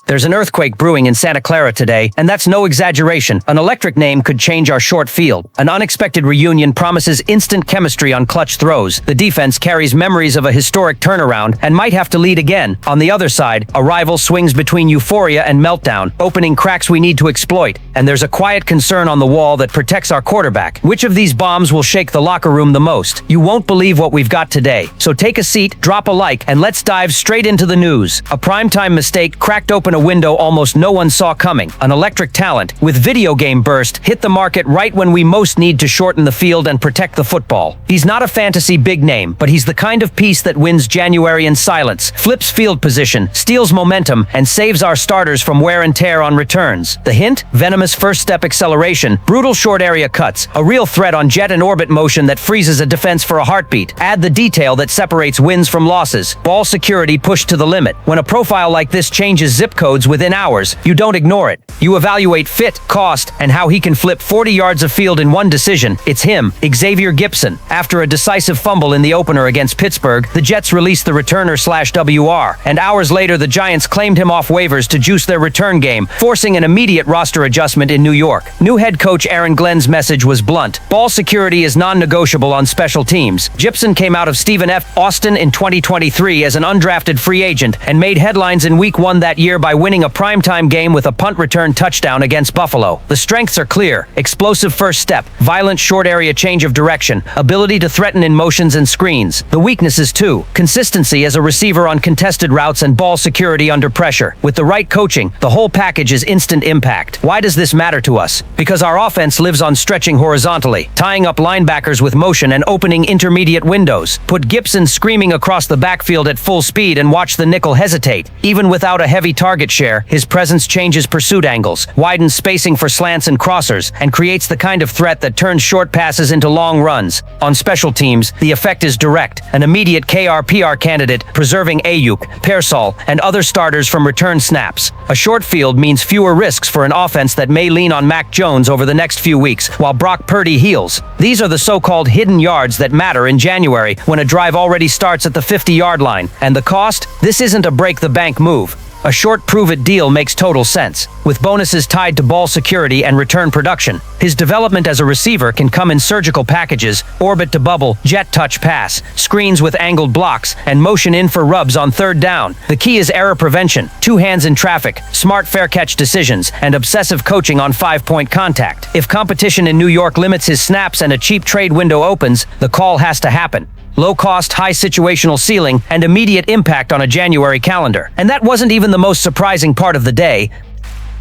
There's an earthquake brewing in Santa Clara today, and that's no exaggeration. An electric name could change our short field. An unexpected reunion promises instant chemistry on clutch throws. The defense carries memories of a historic turnaround and might have to lead again. On the other side, a rival swings between euphoria and meltdown, opening cracks we need to exploit. And there's a quiet concern on the wall that protects our quarterback. Which of these bombs will shake the locker room the most? You won't believe what we've got today. So take a seat, drop a like, and let's dive straight into the news. A primetime mistake cracked open a window almost no one saw coming. An electric talent with video game burst hit the market right when we most need to shorten the field and protect the football. He's not a fantasy big name, but he's the kind of piece that wins January in silence, flips field position, steals momentum, and saves our starters from wear and tear on returns. The hint? Venomous first step acceleration, brutal short area cuts, a real threat on jet and orbit motion that freezes a defense for a heartbeat. Add the detail that separates wins from losses. Ball security pushed to the limit. When a profile like this changes zip codes within hours, you don't ignore it. You evaluate fit, cost, and how he can flip 40 yards of field in one decision. It's him, Xavier Gibson. After a decisive fumble in the opener against Pittsburgh, the Jets released the returner/WR, and hours later the Giants claimed him off waivers to juice their return game, forcing an immediate roster adjustment in New York. New head coach Aaron Glenn's message was blunt. Ball security is non-negotiable on special teams. Gibson came out of Stephen F. Austin in 2023 as an undrafted free agent and made headlines in Week 1 that year by winning a primetime game with a punt return touchdown against Buffalo. The strengths are clear: explosive first step, violent short area change of direction, ability to threaten in motions and screens. The weaknesses too: consistency as a receiver on contested routes and ball security under pressure. With the right coaching, the whole package is instant impact. Why does this matter to us? Because our offense lives on stretching horizontally, tying up linebackers with motion and opening intermediate windows. Put Gibson screaming across the backfield at full speed and watch the nickel hesitate. Even without a heavy target share, his presence changes pursuit angles, widens spacing for slants and crossers, and creates the kind of threat that turns short passes into long runs. On special teams, the effect is direct: an immediate KRPR candidate, preserving Ayuk, Pearsall, and other starters from return snaps. A short field means fewer risks for an offense that may lean on Mac Jones over the next few weeks, while Brock Purdy heals. These are the so-called hidden yards that matter in January, when a drive already starts at the 50-yard line. And the cost? This isn't a break-the-bank move. A short prove-it deal makes total sense, with bonuses tied to ball security and return production. His development as a receiver can come in surgical packages: orbit to bubble, jet touch pass, screens with angled blocks, and motion in for rubs on third down. The key is error prevention, two hands in traffic, smart fair catch decisions, and obsessive coaching on five-point contact. If competition in New York limits his snaps and a cheap trade window opens, the call has to happen. Low cost, high situational ceiling, and immediate impact on a January calendar. And that wasn't even the most surprising part of the day.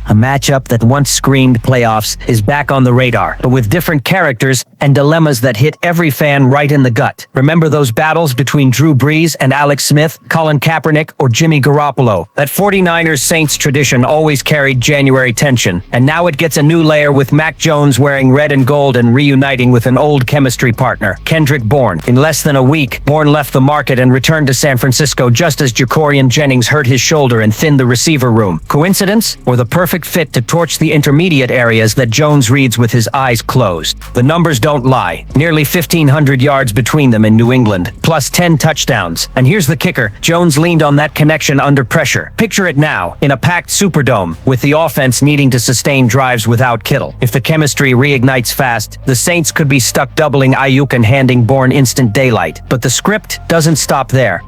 A matchup that once screamed playoffs is back on the radar, but with different characters and dilemmas that hit every fan right in the gut. Remember those battles between Drew Brees and Alex Smith, Colin Kaepernick, or Jimmy Garoppolo? That 49ers-Saints tradition always carried January tension, and now it gets a new layer with Mac Jones wearing red and gold and reuniting with an old chemistry partner, Kendrick Bourne. In less than a week, Bourne left the market and returned to San Francisco just as Ja'Cory Jennings hurt his shoulder and thinned the receiver room. Coincidence? Or the perfect fit to torch the intermediate areas that Jones reads with his eyes closed? The numbers don't lie. Nearly 1,500 yards between them in New England, plus 10 touchdowns. And here's the kicker: Jones leaned on that connection under pressure. Picture it now, in a packed Superdome, with the offense needing to sustain drives without Kittle. If the chemistry reignites fast, the Saints could be stuck doubling Ayuk and handing Bourne instant daylight. But the script doesn't stop there.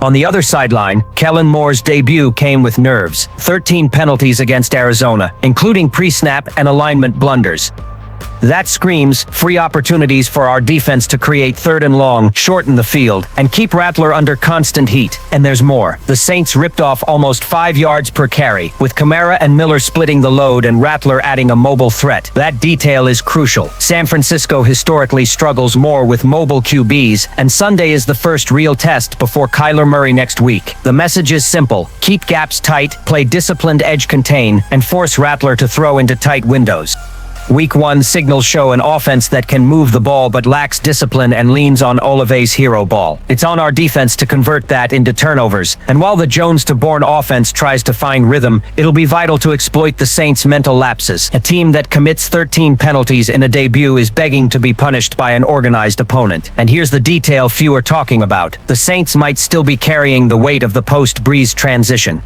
On the other sideline, Kellen Moore's debut came with nerves. 13 penalties against Arizona, including pre-snap and alignment blunders. That screams free opportunities for our defense to create third and long, shorten the field, and keep Rattler under constant heat. And there's more. The Saints ripped off almost 5 yards per carry, with Kamara and Miller splitting the load and Rattler adding a mobile threat. That detail is crucial. San Francisco historically struggles more with mobile QBs, and Sunday is the first real test before Kyler Murray next week. The message is simple: keep gaps tight, play disciplined edge contain, and force Rattler to throw into tight windows. Week 1 signals show an offense that can move the ball but lacks discipline and leans on Olive's hero ball. It's on our defense to convert that into turnovers. And while the Jones to Bourne offense tries to find rhythm, it'll be vital to exploit the Saints' mental lapses. A team that commits 13 penalties in a debut is begging to be punished by an organized opponent. And here's the detail few are talking about: the Saints might still be carrying the weight of the post-Breeze transition.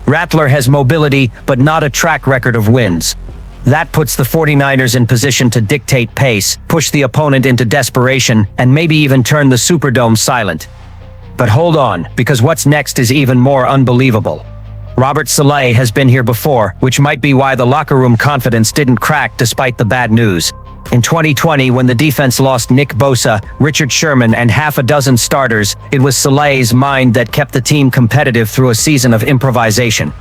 Rattler has mobility, but not a track record of wins. That puts the 49ers in position to dictate pace, push the opponent into desperation, and maybe even turn the Superdome silent. But hold on, because what's next is even more unbelievable. Robert Saleh has been here before, which might be why the locker room confidence didn't crack despite the bad news. In 2020, when the defense lost Nick Bosa, Richard Sherman, and half a dozen starters, it was Saleh's mind that kept the team competitive through a season of improvisation.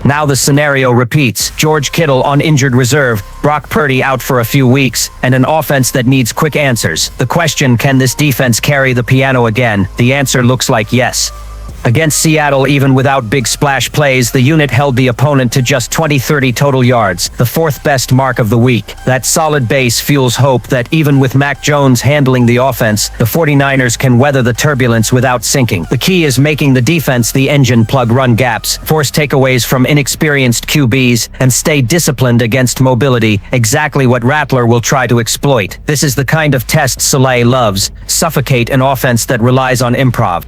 Now the scenario repeats. George Kittle on injured reserve, Brock Purdy out for a few weeks, and an offense that needs quick answers. The question, can this defense carry the piano again? The answer looks like yes. Against Seattle, even without big splash plays, the unit held the opponent to just 20-30 total yards, the fourth best mark of the week. That solid base fuels hope that even with Mac Jones handling the offense, the 49ers can weather the turbulence without sinking. The key is making the defense the engine, plug run gaps, force takeaways from inexperienced QBs, and stay disciplined against mobility, exactly what Rattler will try to exploit. This is the kind of test Saleh loves: suffocate an offense that relies on improv.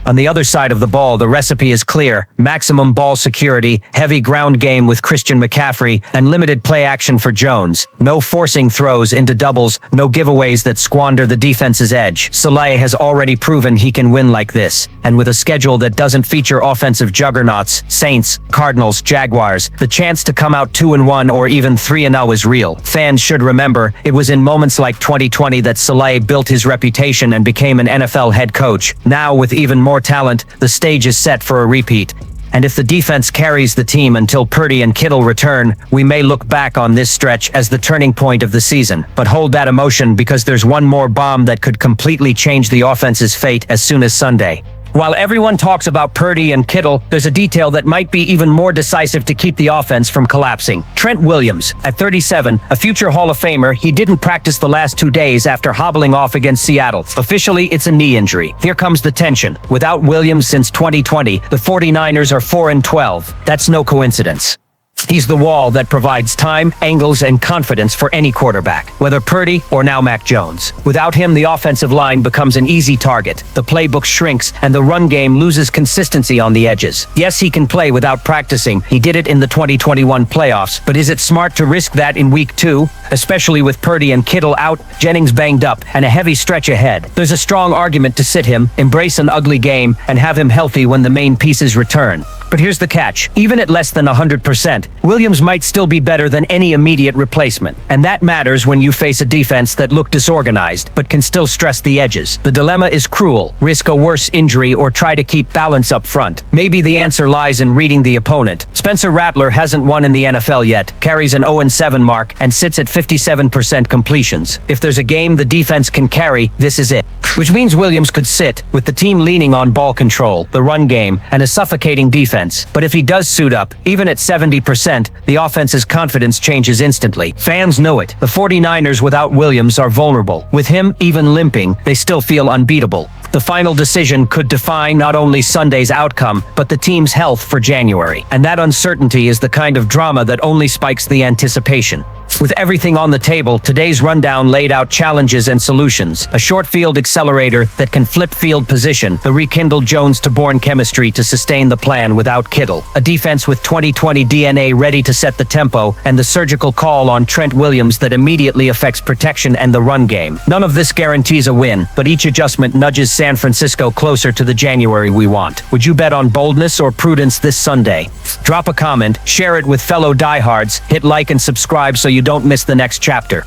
On the other side of the ball, the recipe is clear: maximum ball security, heavy ground game with Christian McCaffrey, and limited play action for Jones. No forcing throws into doubles, no giveaways that squander the defense's edge. Saleh has already proven he can win like this, and with a schedule that doesn't feature offensive juggernauts, Saints, Cardinals, Jaguars, the chance to come out 2-1 or even 3-0 is real. Fans should remember, it was in moments like 2020 that Saleh built his reputation and became an NFL head coach. Now, with even more talent, the stage is set for a repeat. And if the defense carries the team until Purdy and Kittle return, we may look back on this stretch as the turning point of the season. But hold that emotion, because there's one more bomb that could completely change the offense's fate as soon as Sunday. While everyone talks about Purdy and Kittle, there's a detail that might be even more decisive to keep the offense from collapsing. Trent Williams, at 37, a future Hall of Famer, he didn't practice the last 2 days after hobbling off against Seattle. Officially, it's a knee injury. Here comes the tension. Without Williams since 2020, the 49ers are 4-12. That's no coincidence. He's the wall that provides time, angles, and confidence for any quarterback, whether Purdy or now Mac Jones. Without him, the offensive line becomes an easy target. The playbook shrinks, and the run game loses consistency on the edges. Yes, he can play without practicing. He did it in the 2021 playoffs, but is it smart to risk that in week 2? Especially with Purdy and Kittle out, Jennings banged up, and a heavy stretch ahead. There's a strong argument to sit him, embrace an ugly game, and have him healthy when the main pieces return. But here's the catch. Even at less than 100%, Williams might still be better than any immediate replacement. And that matters when you face a defense that look disorganized, but can still stress the edges. The dilemma is cruel: risk a worse injury or try to keep balance up front. Maybe the answer lies in reading the opponent. Spencer Rattler hasn't won in the NFL yet, carries an 0-7 mark, and sits at 57% completions. If there's a game the defense can carry, this is it. Which means Williams could sit, with the team leaning on ball control, the run game, and a suffocating defense. But if he does suit up, even at 70%, the offense's confidence changes instantly. Fans know it. The 49ers without Williams are vulnerable. With him even limping, they still feel unbeatable. The final decision could define not only Sunday's outcome, but the team's health for January. And that uncertainty is the kind of drama that only spikes the anticipation. With everything on the table, today's rundown laid out challenges and solutions. A short field accelerator that can flip field position, the rekindled Jones to Bourne chemistry to sustain the plan without Kittle, a defense with 2020 DNA ready to set the tempo, and the surgical call on Trent Williams that immediately affects protection and the run game. None of this guarantees a win, but each adjustment nudges San Francisco closer to the January we want. Would you bet on boldness or prudence this Sunday? Drop a comment, share it with fellow diehards, hit like and subscribe so you don't miss the next chapter.